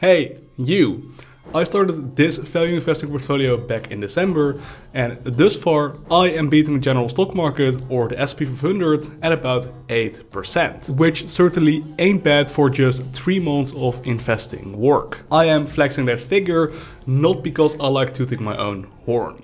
Hey, you! I started this value investing portfolio back in December, and thus far I am beating the general stock market or the S&P 500 at about 8%, which certainly ain't bad for just 3 months of investing work. I am flexing that figure not because I like tooting my own horn.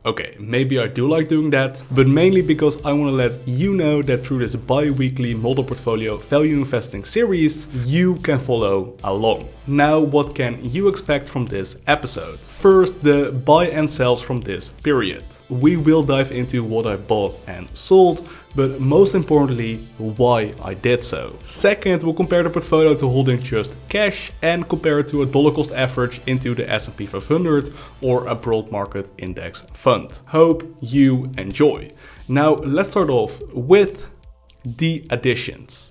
Okay, maybe I do like doing that, but mainly because I want to let you know that through this bi-weekly model portfolio value investing series, you can follow along. Now, what can you expect from this episode? First, the buy and sells from this period. We will dive into what I bought and sold, but most importantly, why I did so. Second, we'll compare the portfolio to holding just cash and compare it to a dollar cost average into the S&P 500 or a broad market index fund. Hope you enjoy. Now, let's start off with the additions.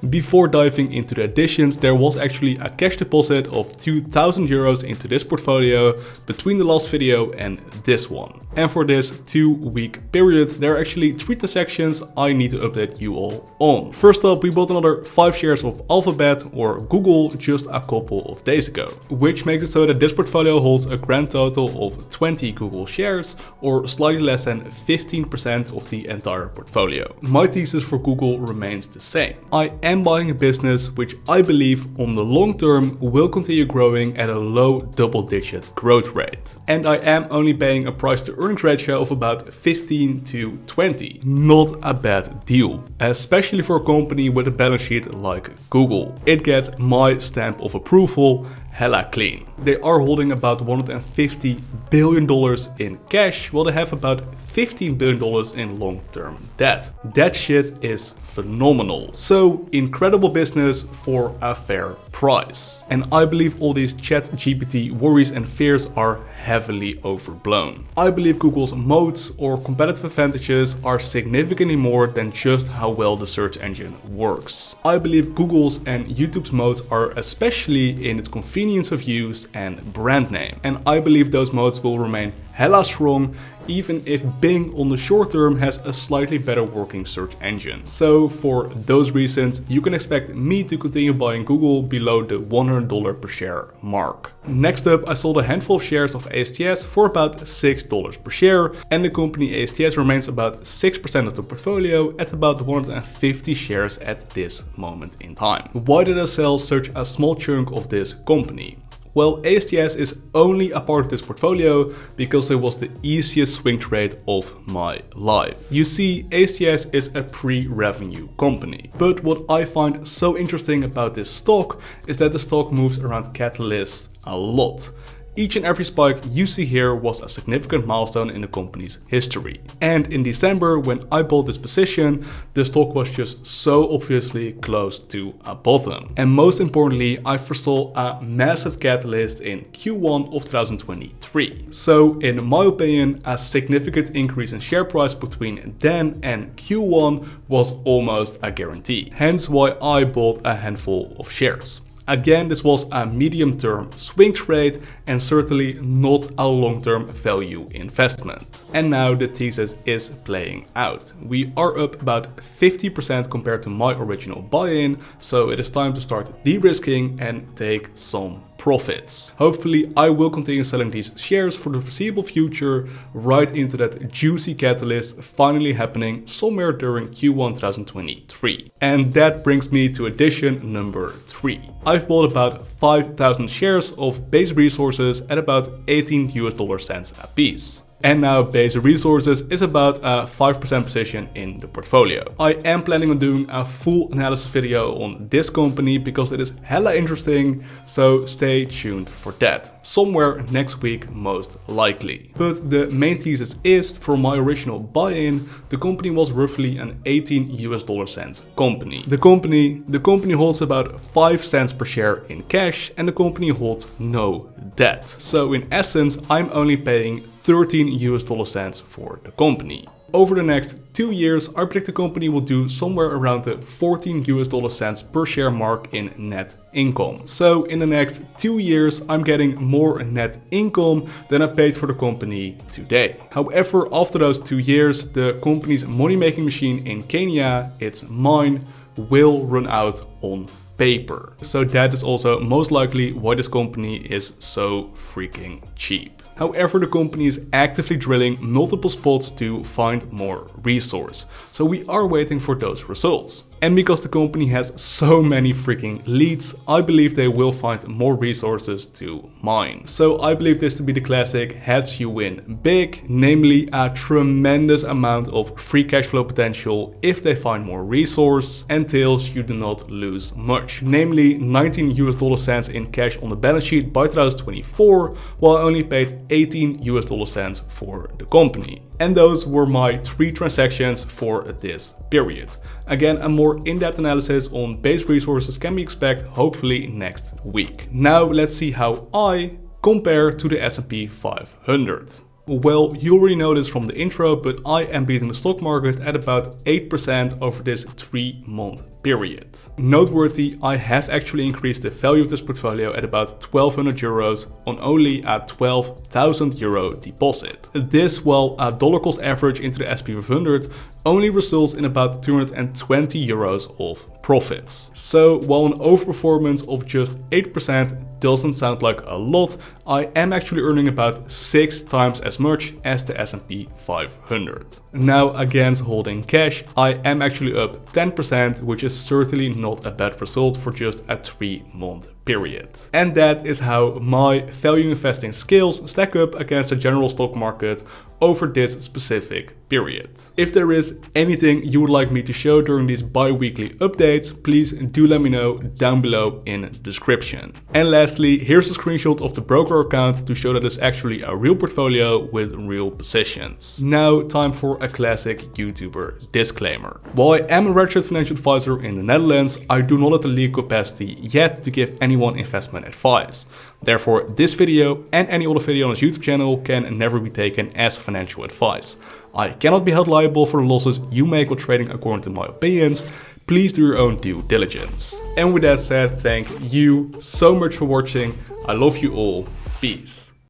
Before diving into the additions, there was actually a cash deposit of 2,000 euros into this portfolio between the last video and this one. And for this 2-week period, there are actually 3 transactions I need to update you all on. First up, we bought another 5 shares of Alphabet or Google just a couple of days ago, which makes it so that this portfolio holds a grand total of 20 Google shares or slightly less than 15% of the entire portfolio. My thesis for Google remains the same. I am buying a business which I believe on the long term will continue growing at a low double-digit growth rate. And I am only paying a price to earnings ratio of about 15 to 20. Not a bad deal, especially for a company with a balance sheet like Google. It gets my stamp of approval hella clean. They are holding about $150 billion in cash, while they have about $15 billion in long-term debt. That shit is phenomenal. So incredible business for a fair price. And I believe all these ChatGPT worries and fears are heavily overblown. I believe Google's moats or competitive advantages are significantly more than just how well the search engine works. I believe Google's and YouTube's moats are especially in its convenience of use and brand name. And I believe those moats will remain hella strong even if Bing on the short term has a slightly better working search engine. So for those reasons, you can expect me to continue buying Google below the $100 per share mark. Next up, I sold a handful of shares of ASTS for about $6 per share, and the company ASTS remains about 6% of the portfolio at about 150 shares at this moment in time. Why did I sell such a small chunk of this company? Well, ASTS is only a part of this portfolio because it was the easiest swing trade of my life. You see, ASTS is a pre-revenue company. But what I find so interesting about this stock is that the stock moves around catalysts a lot. Each and every spike you see here was a significant milestone in the company's history. And in December, when I bought this position, the stock was just so obviously close to a bottom. And most importantly, I foresaw a massive catalyst in Q1 of 2023. So in my opinion, a significant increase in share price between then and Q1 was almost a guarantee. Hence why I bought a handful of shares. Again, this was a medium-term swing trade and certainly not a long-term value investment. And now the thesis is playing out. We are up about 50% compared to my original buy-in, so it is time to start de-risking and take some profits. Hopefully I will continue selling these shares for the foreseeable future right into that juicy catalyst finally happening somewhere during Q1 2023. And that brings me to addition number 3. I've bought about 5,000 shares of Base Resources at about 18 US cents a piece. And now Base Resources is about a 5% position in the portfolio. I am planning on doing a full analysis video on this company because it is hella interesting, so stay tuned for that. Somewhere next week most likely. But the main thesis is, for my original buy-in, the company was roughly an 18 US cents company. The company holds about 5 cents per share in cash, and the company holds no debt. So in essence, I'm only paying 13 US cents for the company. Over the next 2 years, I predict the company will do somewhere around the 14 US cents per share mark in net income. So in the next 2 years, I'm getting more net income than I paid for the company today. However, after those 2 years, the company's money-making machine in Kenya, it's mine, will run out on paper. So that is also most likely why this company is so freaking cheap. However, the company is actively drilling multiple spots to find more resource. So we are waiting for those results. And because the company has so many freaking leads, I believe they will find more resources to mine. So I believe this to be the classic heads you win big, namely a tremendous amount of free cash flow potential if they find more resource, and tails you do not lose much, namely 19 US dollar cents in cash on the balance sheet by 2024, while I only paid 18 US dollar cents for the company. And those were my 3 transactions for this period. Again, a more in-depth analysis on base resources can be expected hopefully next week. Now let's see how I compare to the S&P 500. Well, you already know this from the intro, but I am beating the stock market at about 8% over this 3-month period. Noteworthy, I have actually increased the value of this portfolio at about 1,200 euros on only a 12,000 euro deposit. This, while a dollar cost average into the S&P 500 only results in about 220 euros of profits. So while an overperformance of just 8% doesn't sound like a lot, I am actually earning about 6 times as much as the S&P 500. Now, against holding cash, I am actually up 10%, which is certainly not a bad result for just a 3-month period. And that is how my value investing skills stack up against the general stock market over this specific period. If there is anything you would like me to show during these bi-weekly updates, please do let me know down below in the description. And lastly, here's a screenshot of the broker account to show that it's actually a real portfolio with real positions. Now, time for a classic YouTuber disclaimer. While I am a registered financial advisor in the Netherlands, I do not have the legal capacity yet to give anyone investment advice. Therefore, this video and any other video on this YouTube channel can never be taken as financial advice. I cannot be held liable for the losses you make while trading according to my opinions. Please do your own due diligence. And with that said, thank you so much for watching. I love you all. Peace.